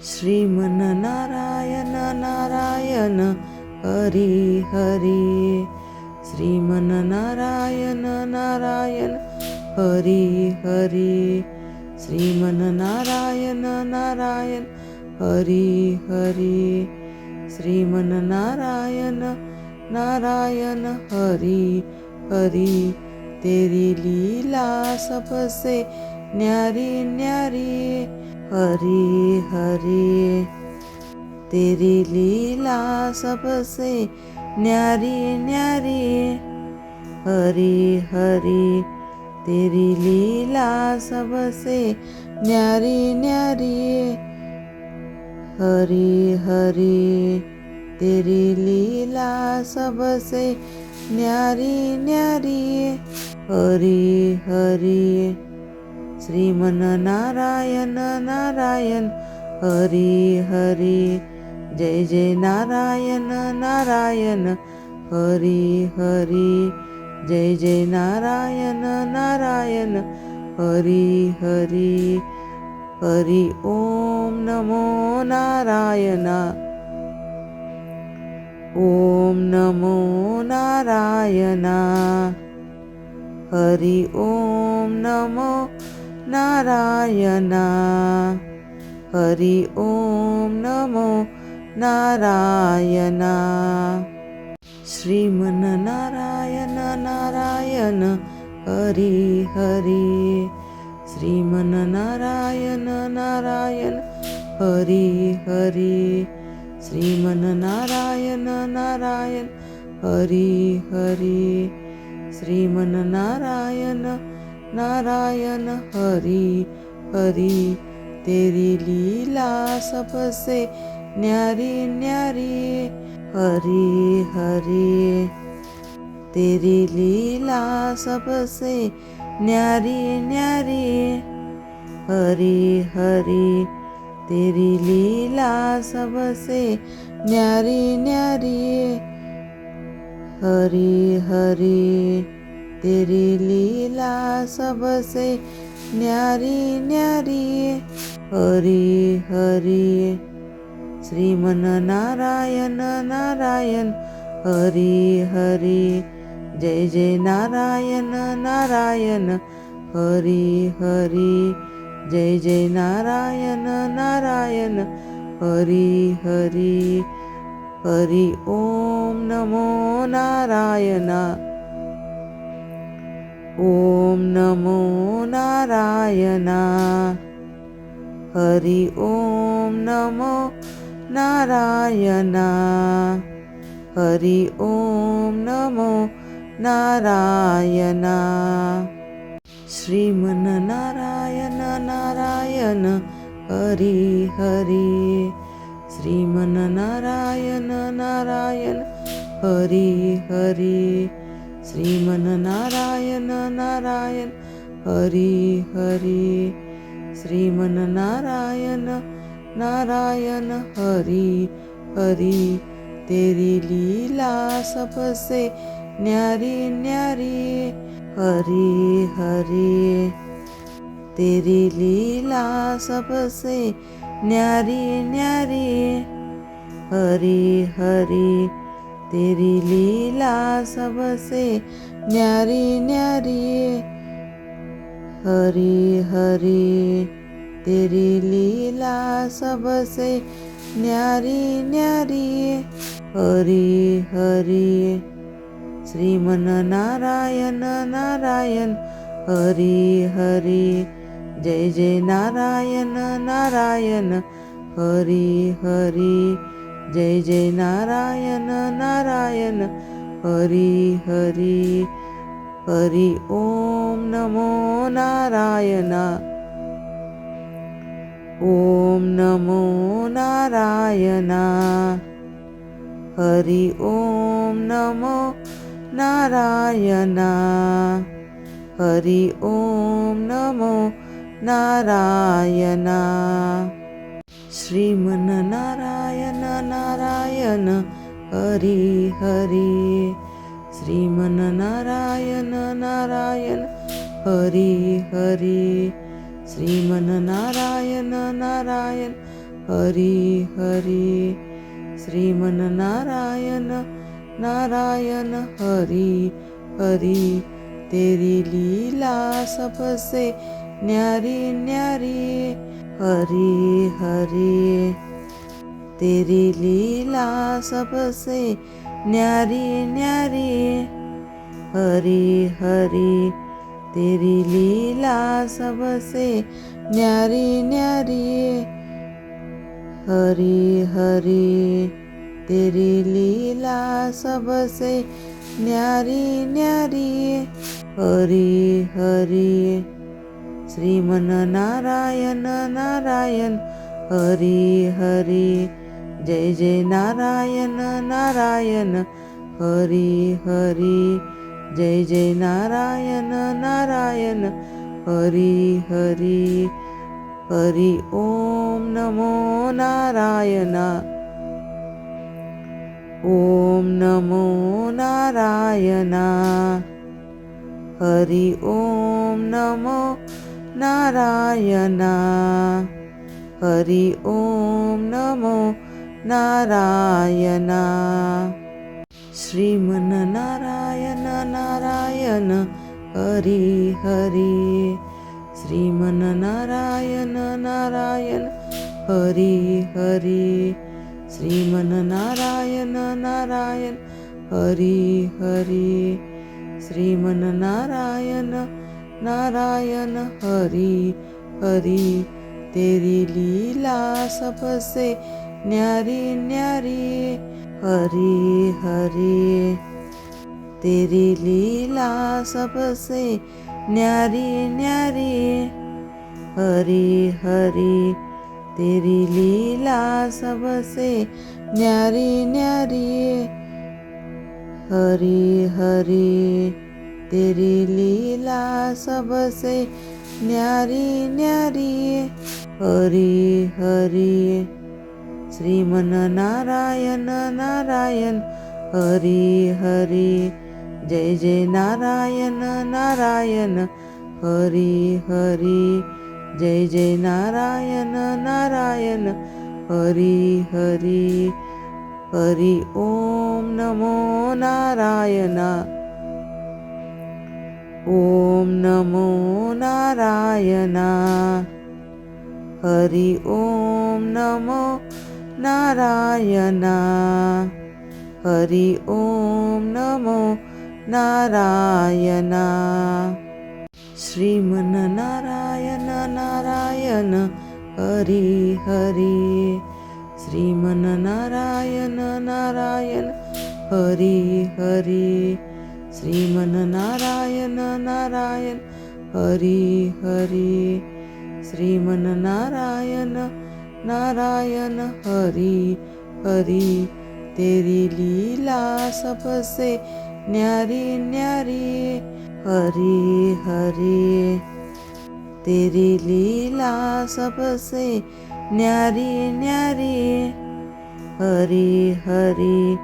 श्रीमन्नारायण नारायण हरी हरी. श्रीमन्नारायण नारायण हरी हरी. श्रीमन्नारायण नारायण हरी हरी. श्रीमन्नारायण नारायण हरी हरी. तेरी लीला सबसे न्यारी न्यारी हरी हरी. तेरी लीला सबसे न्यारी न्यारी हरी हरी. तेरी लीला सबसे न्यारी न्यारी हरी हरी. तेरी लीला सबसे न्यारी न्यारी हरी हरी. श्रीमन्नारायण नारायण हरी हरी. जय जय नारायण नारायण हरी हरी. जय जय नारायण नारायण हरी हरी. हरि ओम नमो नारायण. ओम नमो नारायण. हरि ओम नमो नारायण. हरि ओम नमो नारायण. श्रीमन्नारायण नारायण हरी हरी. श्रीमन्नारायण नारायण हरी हरी. श्रीमन्नारायण नारायण हरी हरी. श्रीमन्नारायण नारायण हरी हरी. तेरी लीला सबसे न्यारी न्यारी हरी हरी. तेरी लीला सबसे न्यारी न्यारी हरी हरी. तेरी लीला सबसे न्यारी न्यारी हरी हरी. तेरी लीला सबसे न्यारी न्यारी हरी हरी. श्रीमन्नारायण नारायण हरी हरी. जय जय नारायण नारायण हरी हरी. जय जय नारायण नारायण हरी हरी. हरि ओम नमो नारायण. ओम नमो नारायण. हरि ओम नमो नारायण. हरि ओम नमो नारायण. श्रीमन्नारायण नारायण हरी हरी. श्रीमन्नारायण नारायण हरी हरी. श्रीमन्नारायण नारायण हरी हरी. श्रीमन्नारायण नारायण हरी हरी. तेरी लीला सबसे न्यारी न्यारी हरी हरी. तेरी लीला सबसे न्यारी न्यारी हरी हरी. तेरी लीला सबसे न्यारी न्यारी हरी हरी. तेरी लीला सबसे न्यारी न्यारी हरी हरी. श्रीमन्नारायण नारायण हरी हरी. जय जय नारायण नारायण हरी हरी. जय जय नारायण नारायण हरी हरी. हरि ओम नमो नारायण. ओम नमो नारायण. हरि ओम नमो नारायण. हरि ओम नमो नारायण. श्रीमन्नारायण नारायण हरी हरी. श्रीमन्नारायण नारायण हरी हरी. श्रीमन्नारायण नारायण हरि हरि श्रीमन नारायण नारायण हरि हरि तेरी लीला सबसे न्यारी न्यारी हरि हरि तेरी लीला सबसे न्यारी न्यारी हरि हरि तेरी लीला सबसे न्यारी न्यारी हरि हरि तेरी लीला सबसे न्यारी न्यारी हरि हरि श्रीमन नारायण नारायण हरि हरि जय जय नारायण नारायण हरि हरि जय जय नारायण नारायण हरि हरि हरि ओम नमो नारायण ओम नमो नारायण हरि ओम नमो नारायण हरि ओम नमो नारायण श्रीमन नारायण नारायण हरि हरि श्रीमन नारायण नारायण हरि हरि श्रीमन नारायण नारायण हरि हरि श्रीमन नारायण नारायण हरि हरि तेरी लीला सबसे न्यारी न्यारी हरि हरि तेरी लीला सबसे न्यारी न्यारी हरि हरि तेरी लीला सबसे न्यारी न्यारी हरि हरि तेरी लीला सबसे न्यारी न्यारी हरि हरि श्रीमन नारायण नारायण हरि हरि जय जय नारायण नारायण हरि हरि जय जय नारायण नारायण हरि हरि हरि ओम नमो नारायण ओम नमो नारायण हरि ओम नमो नारायण हरि ओम नमो नारायण श्रीमन नारायण नारायण हरि हरि श्रीमन नारायण नारायण हरि हरि श्रीमन नारायण नारायण हरि हरि श्रीमन नारायण नारायण हरि हरि तेरी लीला सबसे न्यारी न्यारी हरि हरि तेरी लीला सबसे न्यारी न्यारी हरि हरि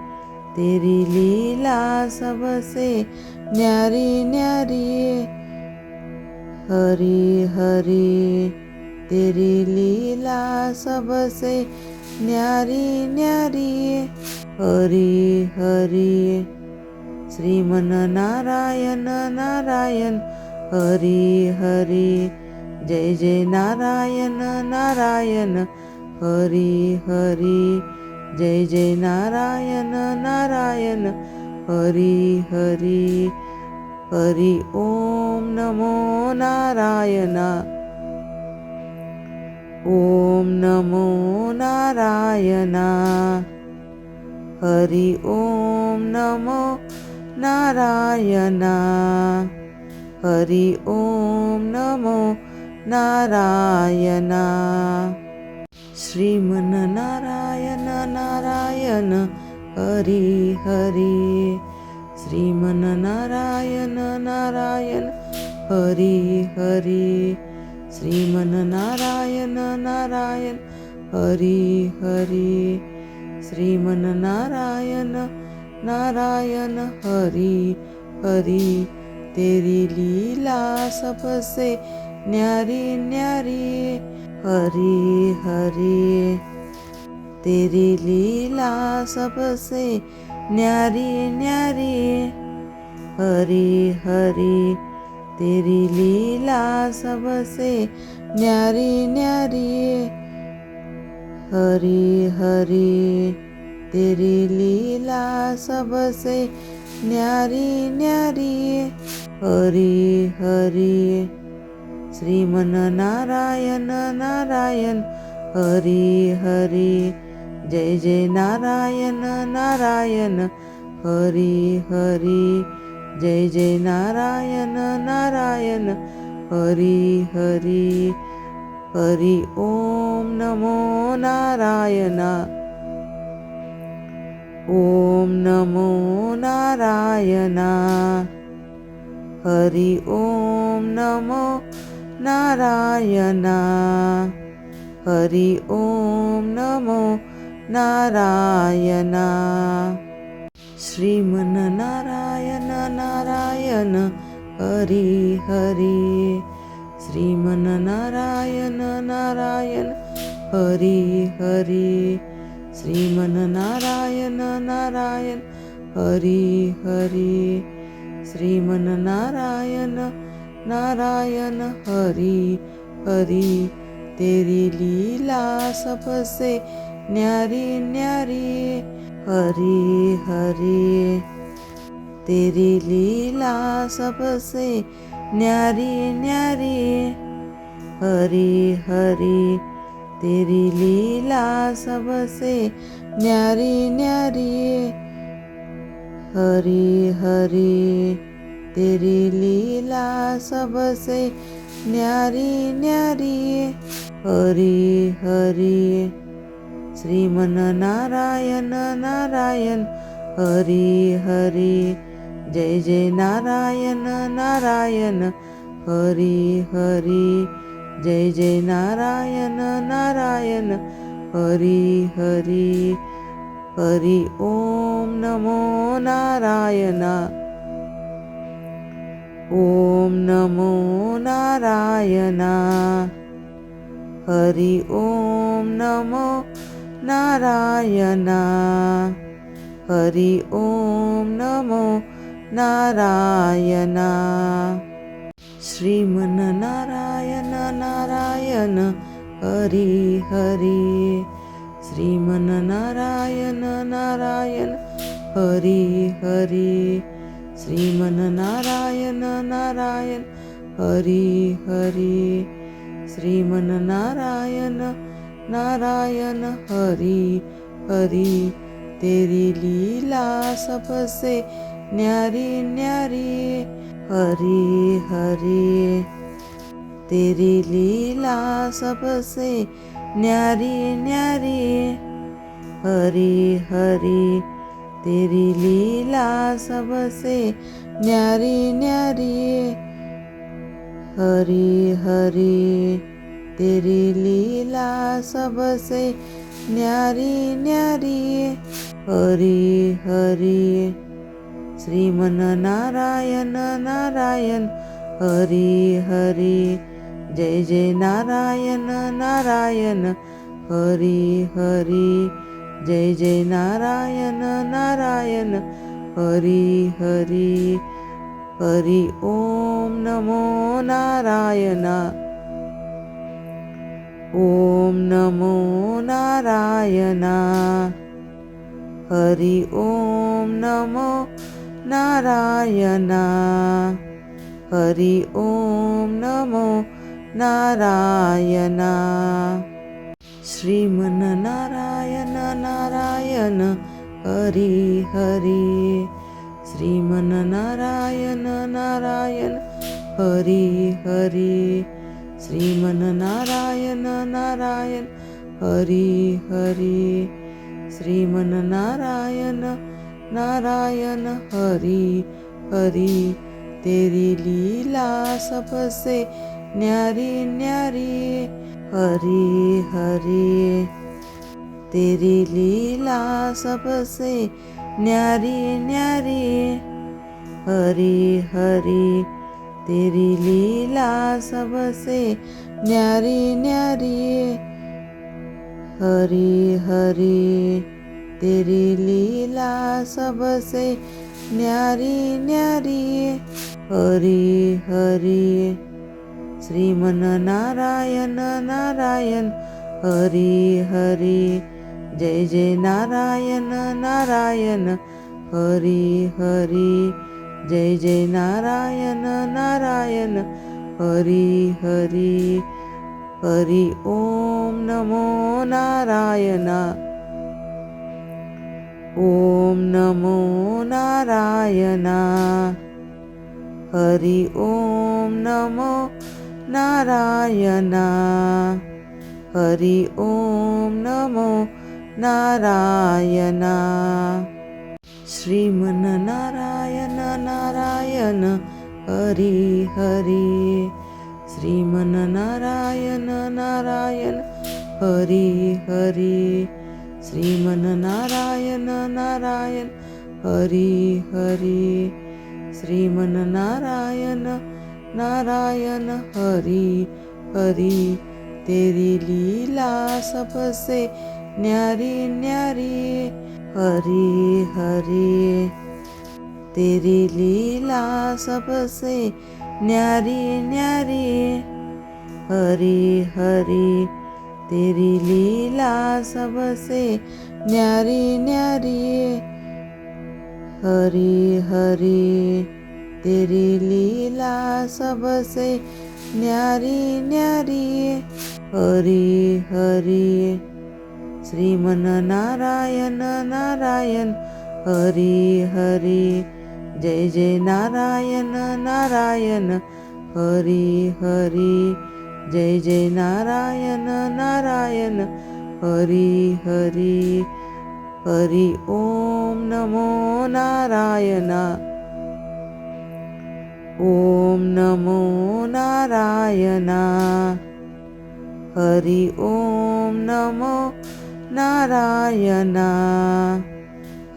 तेरी लीला सबसे न्यारी न्यारी हरि हरि तेरी लीला सबसे न्यारी न्यारी हरि हरि श्रीमन नारायण नारायण हरि हरि जय जय नारायण नारायण हरि हरि जय जय नारायण नारायण हरि हरि हरि ओम नमो नारायण ओम नमो नारायण हरि ओम नमो नारायण हरि ओम नमो नारायण श्रीमन नारायण नारायण हरि हरि श्रीमन नारायण नारायण हरि हरि श्रीमन नारायण नारायण हरि हरि श्रीमन नारायण नारायण हरि हरि तेरी लीला सबसे न्यारी न्यारी हरि हरि तेरी लीला सबसे न्यारी न्यारी हरि हरि तेरी लीला सबसे न्यारी न्यारी हरि हरि तेरी लीला सबसे न्यारी न्यारी हरि हरि श्रीमन नारायण नारायण हरि हरि जय जय नारायण नारायण हरि हरि जय जय नारायण नारायण हरि हरि हरि ओम नमो नारायण ओम नमो नारायण हरि ओम नमो नारायण हरि ओम नमो नारायण श्रीमन नारायण नारायण हरि हरि श्रीमन नारायण नारायण हरि हरि श्रीमन नारायण नारायण हरि हरि श्रीमन नारायण नारायण हरि हरि तेरी लीला सबसे न्यारी न्यारी हरि हरि तेरी लीला सबसे न्यारी न्यारी हरि हरि तेरी लीला सबसे न्यारी न्यारी हरि हरि तेरी लीला सबसे न्यारी न्यारी हरि हरि श्रीमन नारायण नारायण हरि हरि जय जय नारायण नारायण हरि हरि जय जय नारायण नारायण हरि हरि हरि ओम नमो नारायण ओम नमो नारायण हरि ओम नमो नारायण हरि ओम नमो नारायण श्रीमन नारायण नारायण हरि हरि श्रीमन नारायण नारायण हरि हरि श्रीमन नारायण नारायण हरि हरि श्रीमन नारायण नारायण हरि हरि तेरी लीला सबसे न्यारी न्यारी हरि हरि तेरी लीला सबसे न्यारी न्यारी हरि हरि तेरी लीला सबसे न्यारी न्यारी हरि हरि तेरी लीला सबसे न्यारी न्यारी हरि हरि श्रीमन नारायण नारायण हरि हरि जय जय नारायण नारायण हरि हरि जय जय नारायण नारायण हरि हरि हरि ओम नमो नारायण ओम नमो नारायण हरि ओम नमो नारायण हरि ओम नमो नारायण श्रीमन नारायण नारायण हरि हरि श्रीमन नारायण नारायण हरि हरि श्रीमन नारायण नारायण हरि हरि श्रीमन नारायण नारायण हरि हरि तेरी लीला सबसे न्यारी न्यारी हरि हरि तेरी लीला सबसे न्यारी न्यारी हरि हरि तेरी लीला सबसे न्यारी न्यारी। हरी हरी तेरी लीला सबसे न्यारी न्यारी। हरी हरी श्रीमन नारायण नारायण हरी हरी। जय जय नारायण नारायण हरी हरी। जय जय नारायण नारायण हरी हरी। हरि ओम नमो नारायण। ओम नमो नारायण। हरि ओम नमो नारायण। हरि ओम नमो नारायण। श्रीमन नारायण नारायण हरि हरि। श्रीमन नारायण नारायण हरि हरि। श्रीमन नारायण नारायण हरि हरि। श्रीमन नारायण नारायण हरि हरि। तेरी लीला सबसे न्यारी न्यारी। हरि हरि तेरी लीला सबसे न्यारी न्यारी। हरि हरि तेरी लीला सबसे न्यारी न्यारी। हरि हरि तेरी लीला सबसे न्यारी न्यारी। हरि हरि श्रीमन नारायण नारायण हरि हरि। जय जय नारायण नारायण हरि हरि। जय जय नारायण नारायण हरि हरि। हरि ओम नमो नारायण। ओम नमो नारायण। हरि ओम नमो नारायण।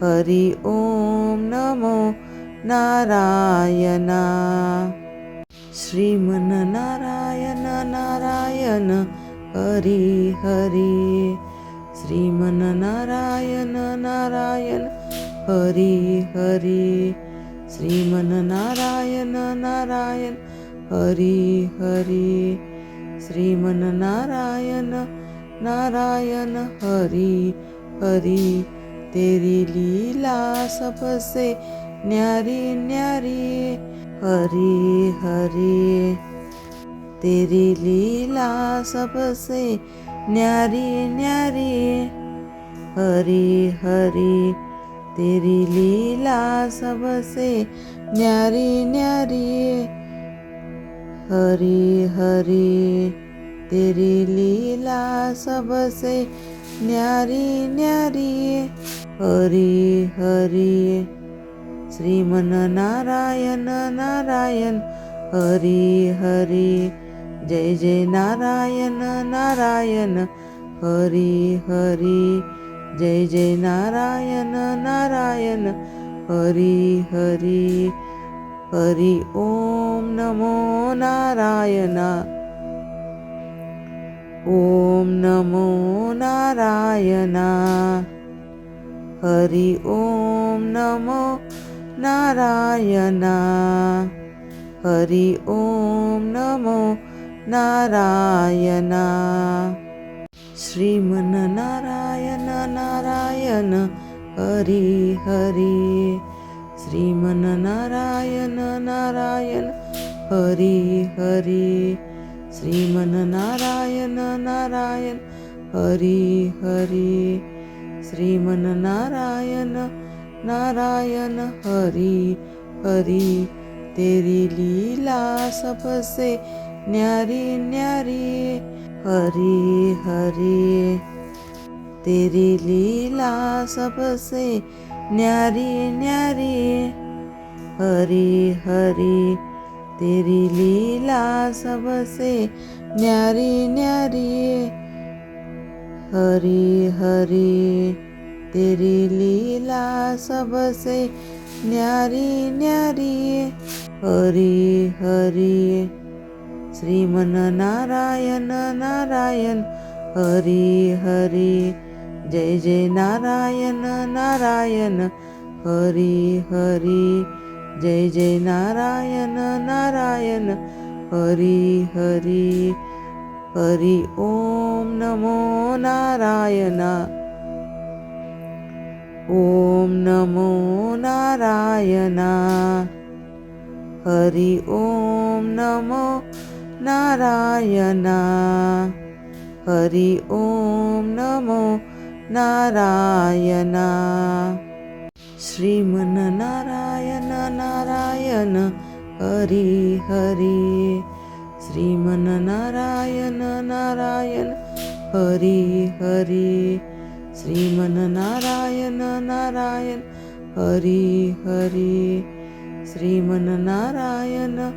हरि ओम नमो नारायण। श्रीमन नारायण नारायण हरि हरि। श्रीमन नारायण नारायण हरि हरि। श्रीमन नारायण नारायण हरि हरि। श्रीमन नारायण नारायण हरि हरि। तेरी लीला सबसे न्यारी न्यारी। हरि हरि तेरी लीला सबसे न्यारी न्यारी। हरि हरि तेरी लीला सबसे न्यारी न्यारी। हरि हरि तेरी लीला सबसे न्यारी न्यारी। हरि हरि श्रीमन नारायण नारायण हरि हरि। जय जय नारायण नारायण हरि हरि। जय जय नारायण नारायण हरि हरि। हरि ओम नमो नारायण। ओम नमो नारायण। हरि ओम नमो नारायण। हरि ओम नमो नारायण। श्रीमन नारायण नारायण हरि हरि। श्रीमन नारायण नारायण हरि हरि। श्रीमन नारायण नारायण हरि हरि। श्रीमन नारायण नारायण हरि हरि। तेरी लीला सबसे न्यारी न्यारी। हरि हरि तेरी लीला सबसे न्यारी न्यारी। हरि हरि तेरी लीला सबसे न्यारी न्यारी। हरि हरि तेरी लीला सबसे न्यारी न्यारी। हरि हरि श्रीमन्नारायण नारायण हरी हरी, जय जय नारायण नारायण हरी हरी, जय जय नारायण नारायण हरी हरी. हरि ओम नमो नारायण. ओम नमो नारायण. हरि ओम नमो नारायण. हरि ओम नमो नारायण. श्रीमन्नारायण नारायण हरि हरि, श्रीमन्नारायण नारायण हरि हरि, श्रीमन्नारायण नारायण हरि हरि, श्रीमन्नारायण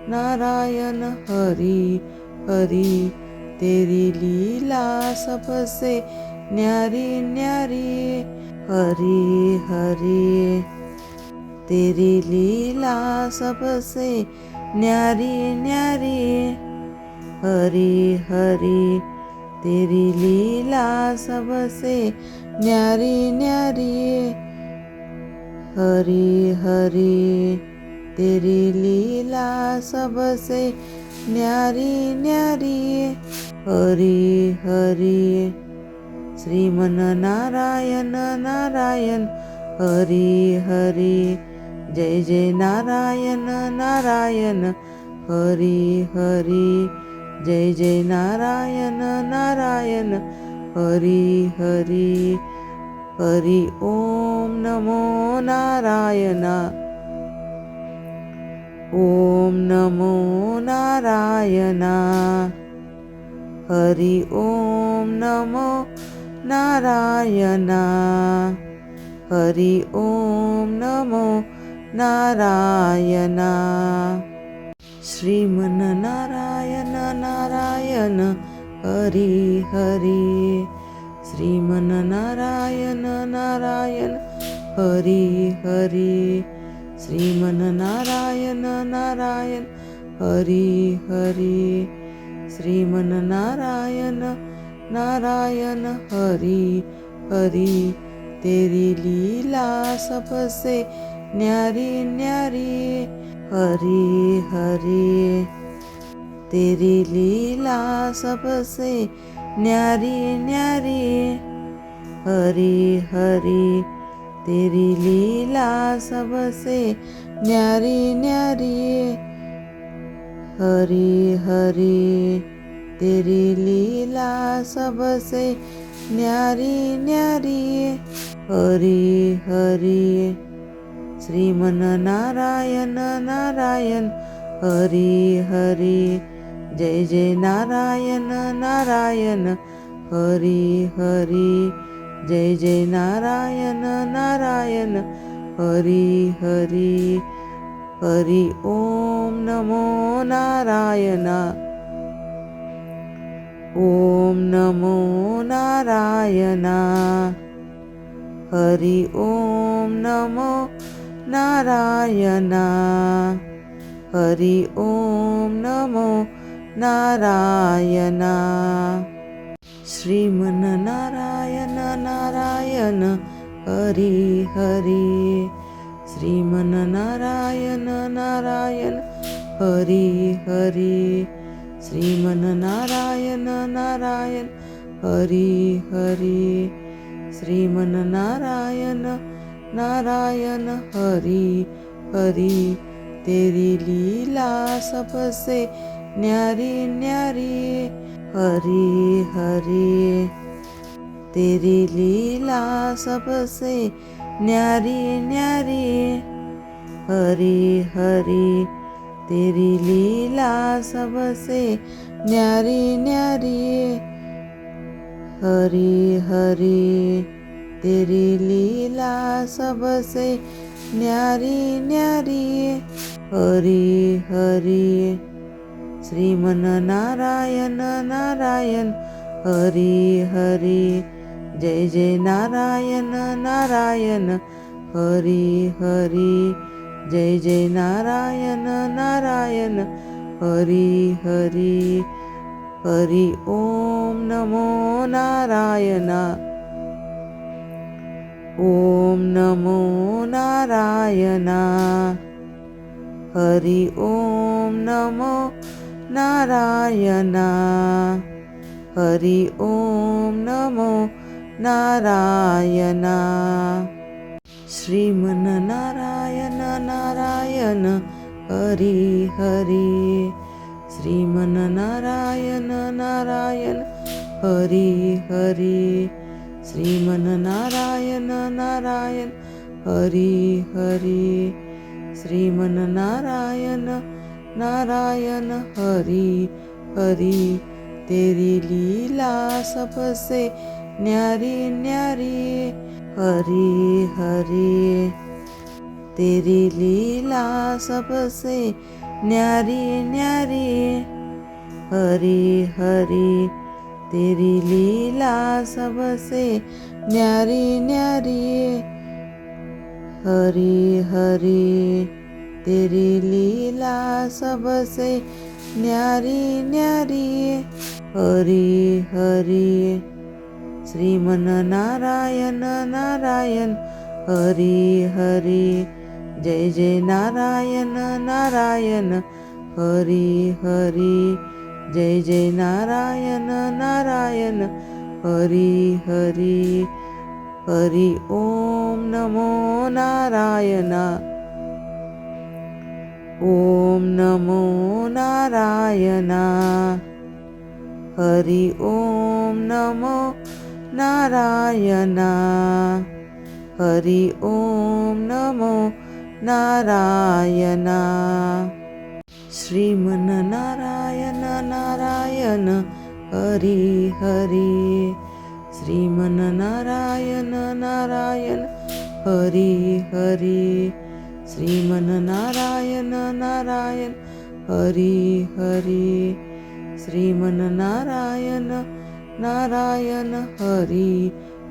नारायण हरि हरि. तेरी लीला सबसे न्यारी न्यारी हरि हरि, तेरी लीला सबसे न्यारी न्यारी हरि हरि, तेरी लीला सबसे न्यारी न्यारी हरि हरि, तेरी लीला सबसे न्यारी न्यारी हरि हरि. श्रीमन्नारायण नारायण हरि हरि, जय जय नारायण नारायण हरि हरि, जय जय नारायण नारायण हरि हरि. हरि ओम नमो नारायण. ओम नमो नारायण. हरि ओम नमो नारायण. हरि ओम नमो नारायण. श्रीमन्नारायण नारायण हरि हरि, श्रीमन्नारायण नारायण हरि हरि, श्रीमन्नारायण नारायण हरि हरि, श्रीमन्नारायण नारायण हरि हरि. तेरी लीला सबसे न्यारी न्यारी हरि हरि, तेरी लीला सबसे न्यारी न्यारी हरि हरि, तेरी लीला सबसे न्यारी न्यारी हरि हरि, तेरी लीला सबसे न्यारी न्यारी हरि हरि. श्रीमन्नारायण नारायण हरि हरि, जय जय नारायण नारायण हरि हरि, जय जय नारायण नारायण हरि हरि. हरि ओम नमो नारायण. ओम नमो नारायण. हरि ओम नमो नारायण. हरि ओम नमो नारायण. श्रीमन्नारायण नारायण हरि हरि, श्रीमन्नारायण नारायण हरि हरि, श्रीमन्नारायण नारायण हरि हरि, श्रीमन्नारायण नारायण हरि हरि. तेरी लीला सबसे न्यारी न्यारी हरि हरि, तेरी लीला सबसे न्यारी न्यारी हरि हरि, तेरी लीला सबसे न्यारी न्यारी हरि हरि, तेरी लीला सबसे न्यारी न्यारी हरि हरि. श्रीमन्नारायण नारायण हरि हरि, जय जय नारायण नारायण हरि हरि, जय जय नारायण नारायण हरी हरी हरी ओम नमो नारायण ओम नमो नारायण हरी ओम नमो नारायण हरी ओम नमो नारायण श्रीमन्नारायण नारायण हरी हरी श्रीमन्नारायण नारायण हरी हरी श्रीमन्नारायण नारायण हरी हरी श्रीमन्नारायण नारायण हरी हरी तेरी लीला सबसे न्यारी न्यारी हरी हरी तेरी लीला सबसे न्यारी न्यारी हरी हरी तेरी लीला सबसे न्यारी न्यारी हरी हरी तेरी लीला सबसे न्यारी न्यारी हरी हरी श्रीमन्नारायण नारायण हरी हरी जय जय नारायण नारायण हरी हरी जय जय नारायण नारायण हरी हरी हरी ओम नमो नारायण ओम नमो नारायण हरि ओम नमो नारायण हरि ओम नमो नारायण श्रीमन्नारायण नारायण हरि हरि श्रीमन्नारायण नारायण हरि हरि श्रीमन्नारायण नारायण हरि हरि श्रीमन्नारायण नारायण हरि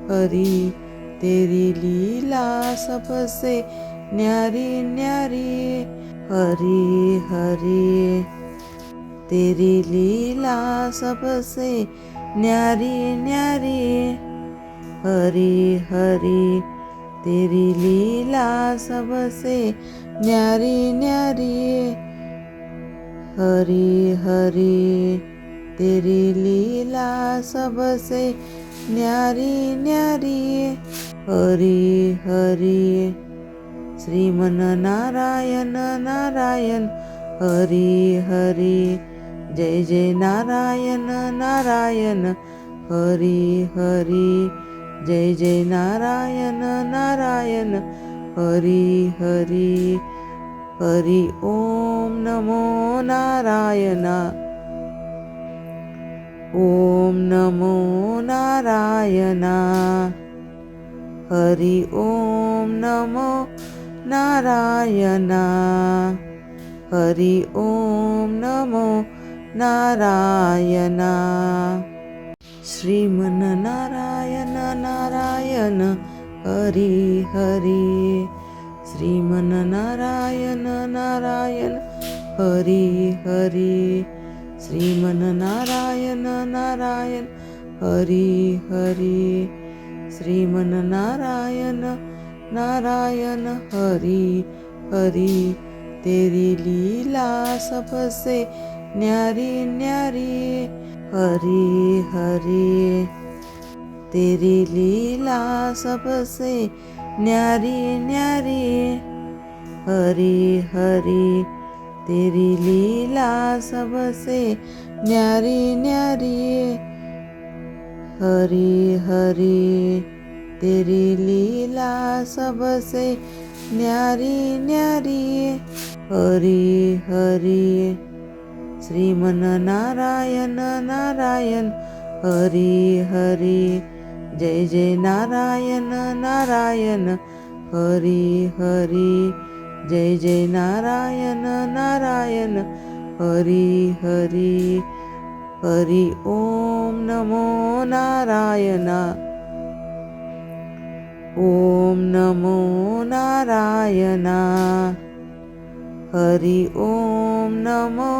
हरि तेरी लीला सबसे न्यारी न्यारी हरि हरि तेरी लीला सबसे न्यारी न्यारी हरि हरि तेरी लीला सबसे न्यारी न्यारी हरि हरि तेरी लीला सबसे न्यारी न्यारी हरि हरि श्रीमन्नारायण नारायण हरि हरि जय जय नारायण नारायण हरि हरि जय जय नारायण नारायण हरि हरि हरि ओम नमो नारायण ओम नमो नारायण हरि ओम नमो नारायण हरि ओम नमो नारायण श्रीमन्नारायण नारायण हरि हरि श्रीमन्नारायण नारायण हरि हरि श्रीमन्नारायण नारायण हरि हरि श्रीमन्नारायण नारायण हरि हरि तेरी लीला सबसे न्यारी न्यारी हरि हरि तेरी लीला सबसे न्यारी न्यारी हरि हरि तेरी लीला सबसे न्यारी न्यारी हरि हरि तेरी लीला सबसे न्यारी न्यारी हरि हरि श्रीमन्नारायण नारायण हरि हरि जय जय नारायण नारायण हरि हरि जय जय नारायण नारायण हरि हरि हरि ओम नमो नारायण ओम नमो नारायण हरि ओम नमो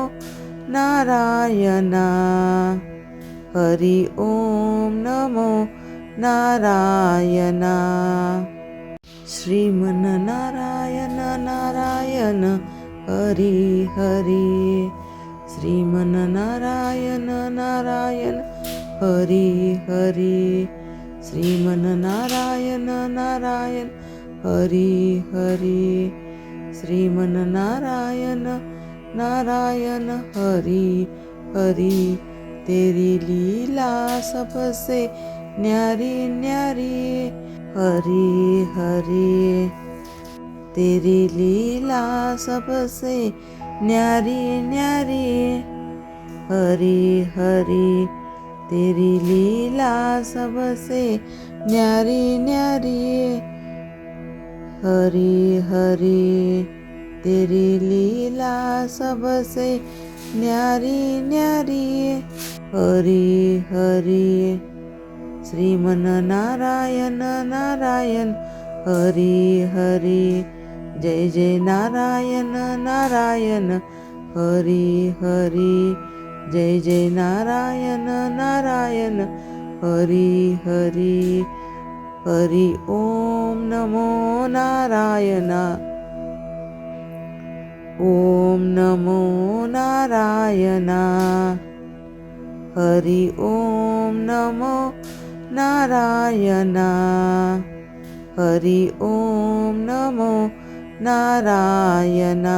नारायणा. हरि ओम नमो नारायणा. श्रीमन्नारायण नारायण हरि हरि. श्रीमन्नारायण नारायण हरि हरि. श्रीमन्नारायण नारायण हरि हरि. श्रीमन्नारायण नारायण हरि हरि. तेरी लीला सबसे न्यारी न्यारी. हरि हरि. तेरी लीला सबसे न्यारी न्यारी. हरि हरि. तेरी लीला सबसे न्यारी न्यारी. हरि हरि. तेरी लीला सबसे न्यारी न्यारी. हरि हरि. श्रीमन्नारायण नारायण हरि हरि. जय जय नारायण नारायण हरि हरि. जय जय नारायण नारायण हरि हरि. हरि ओम नमो नारायणा. ओम नमो नारायणा. हरि ओम नमो नारायणा. हरि ओम नमो नारायणा.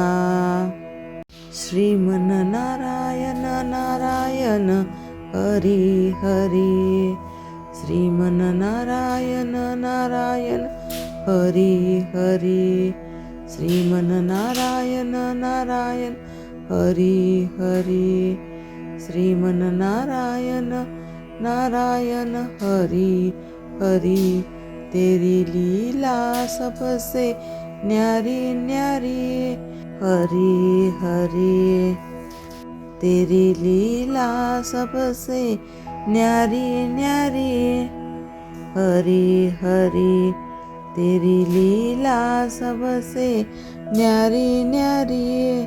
श्रीमन्नारायण नारायण हरि हरि. श्रीमन्नारायण नारायण हरि हरि. श्रीमन्नारायण नारायण हरि हरि. श्रीमन्नारायण नारायण हरि हरि. तेरी लीला सबसे न्यारी न्यारी. हरि हरि. तेरी लीला सबसे न्यारी न्यारी. हरि हरि. तेरी लीला सबसे न्यारी न्यारी.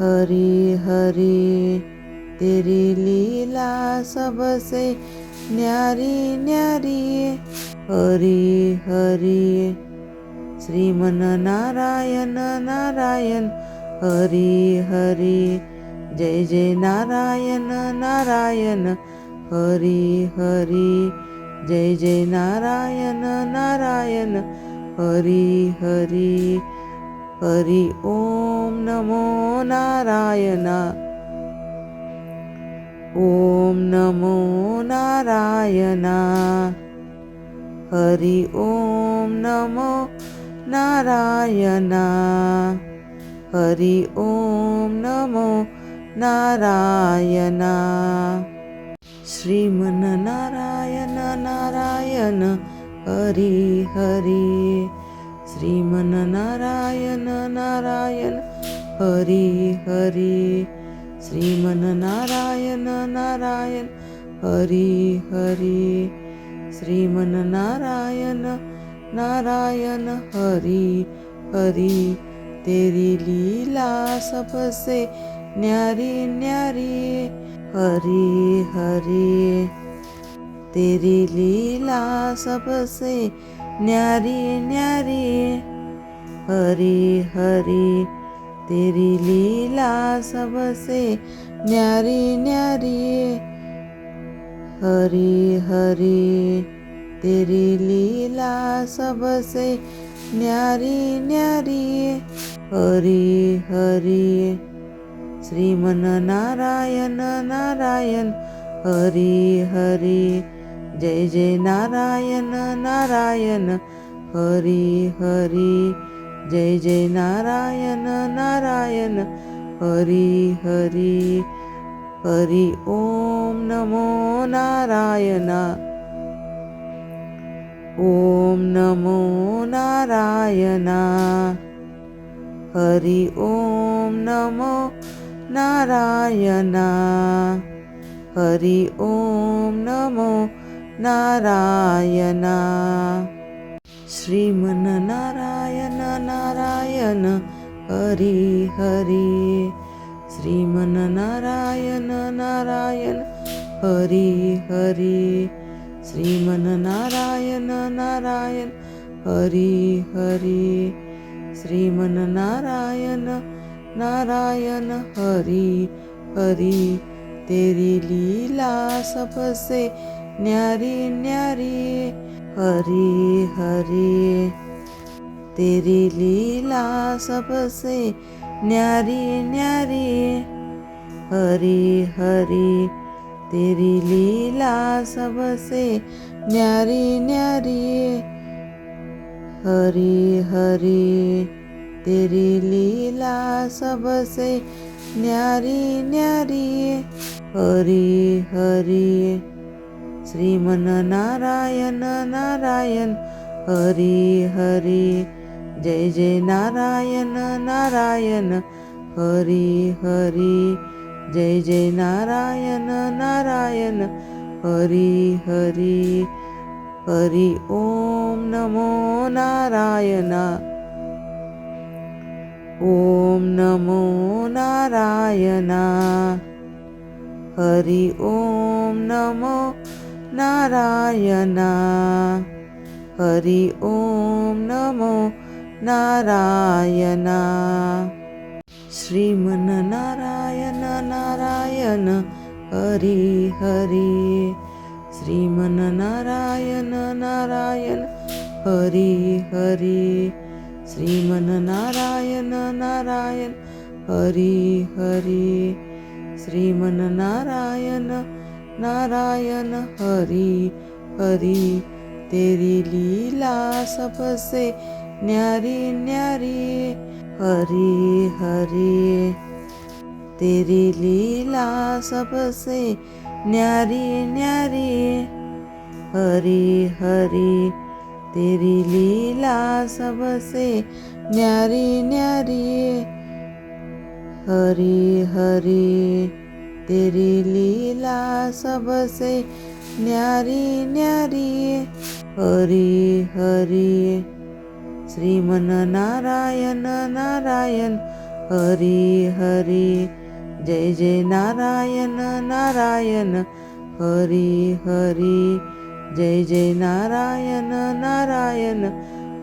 हरि हरि. तेरी लीला सबसे न्यारी न्यारी. हरि हरि. श्रीमन्नारायण नारायण हरि हरि. जय जय नारायण नारायण हरि हरि. जय जय नारायण नारायण हरि हरि. हरि ओम नमो नारायणा. ओम नमो नारायणा. हरि ओम नमो नारायणा. हरि ओम नमो नारायणा. श्रीमन्नारायण नारायण हरि हरि. श्रीमन्नारायण नारायण हरि हरि. श्रीमन्नारायण नारायण हरि हरि. श्रीमन्नारायण नारायण हरि हरि. तेरी लीला सबसे न्यारी न्यारी. हरि हरि. तेरी लीला सबसे न्यारी न्यारी. हरि हरि. तेरी लीला सबसे न्यारी न्यारी. हरि हरि. तेरी लीला सबसे न्यारी न्यारी. हरि हरि. श्रीमन्नारायण नारायण हरि हरि. जय जय नारायण नारायण हरि हरि. जय जय नारायण नारायण हरि हरि. हरि ओम नमो नारायणा. ओम नमो नारायणा. हरि ओम नमो नारायणा. हरि ओम नमो नारायणा. श्रीमन्नारायण नारायण हरि हरि. श्रीमन्नारायण नारायण हरी हरी श्रीमन्नारायण नारायण हरी हरी श्रीमन्नारायण नारायण हरी हरी तेरी लीला सबसे न्यारी न्यारी हरी हरी तेरी लीला सबसे न्यारी न्यारी हरी हरी तेरी लीला सबसे न्यारी न्यारी हरी हरी तेरी लीला सबसे न्यारी न्यारी हरी हरी श्रीमन्नारायण नारायण हरी हरी जय जय नारायण नारायण हरी हरी जय जय नारायण नारायण हरी हरी हरि ओम नमो नारायण ओम नमो नारायण हरि ओम नमो नारायण हरि ओम नमो नारायण श्रीमन्नारायण नारायण हरि हरि श्रीमन्नारायण नारायण हरि हरि श्रीमन्नारायण नारायण हरि हरि श्रीमन्नारायण नारायण हरि हरि तेरी लीला सबसे न्यारी न्यारी हरि हरि तेरी लीला सबसे न्यारी न्यारी हरि हरि तेरी लीला सबसे न्यारी न्यारी हरि हरि तेरी लीला सबसे न्यारी न्यारी हरि हरि श्रीमन्नारायण नारायण हरि हरि जय जय नारायण नारायण हरि हरि जय जय नारायण नारायण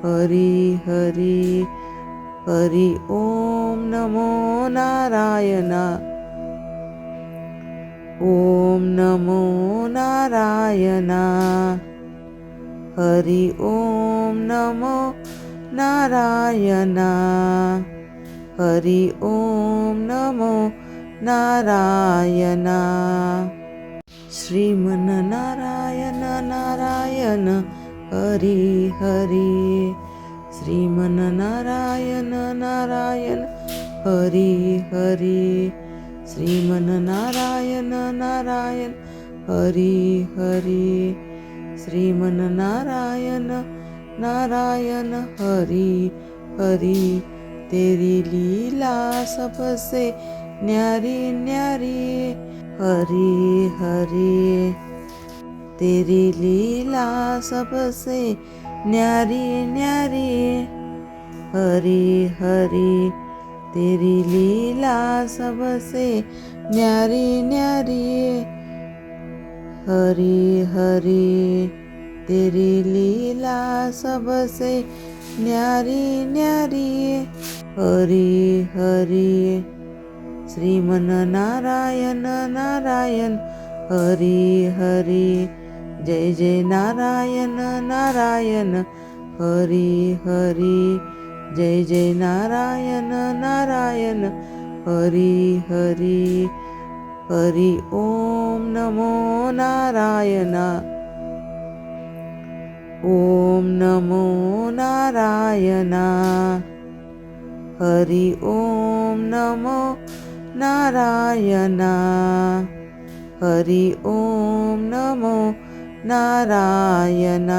हरि हरि हरि ओम नमो नारायण ओम नमो नारायण हरि ओम नमो नारायण हरि ओम नमो नारायण श्रीमन्नारायण नारायण हरि हरि श्रीमन्नारायण नारायण हरि हरि श्रीमन्नारायण नारायण हरि हरि श्रीमन्नारायण नारायण हरि हरि तेरी लीला सबसे न्यारी न्यारी हरि हरि तेरी लीला सबसे न्यारी न्यारी हरि हरि तेरी लीला सबसे न्यारी न्यारी हरि हरि तेरी लीला सबसे न्यारी न्यारी हरि हरि श्रीमन्नारायण नारायण हरि हरि जय जय नारायण नारायण हरि हरि जय जय नारायण नारायण हरि हरि हरि ओम नमो नारायण ओम नमो नारायण हरि ओम नमो नारायण हरि ओम नमो नारायण।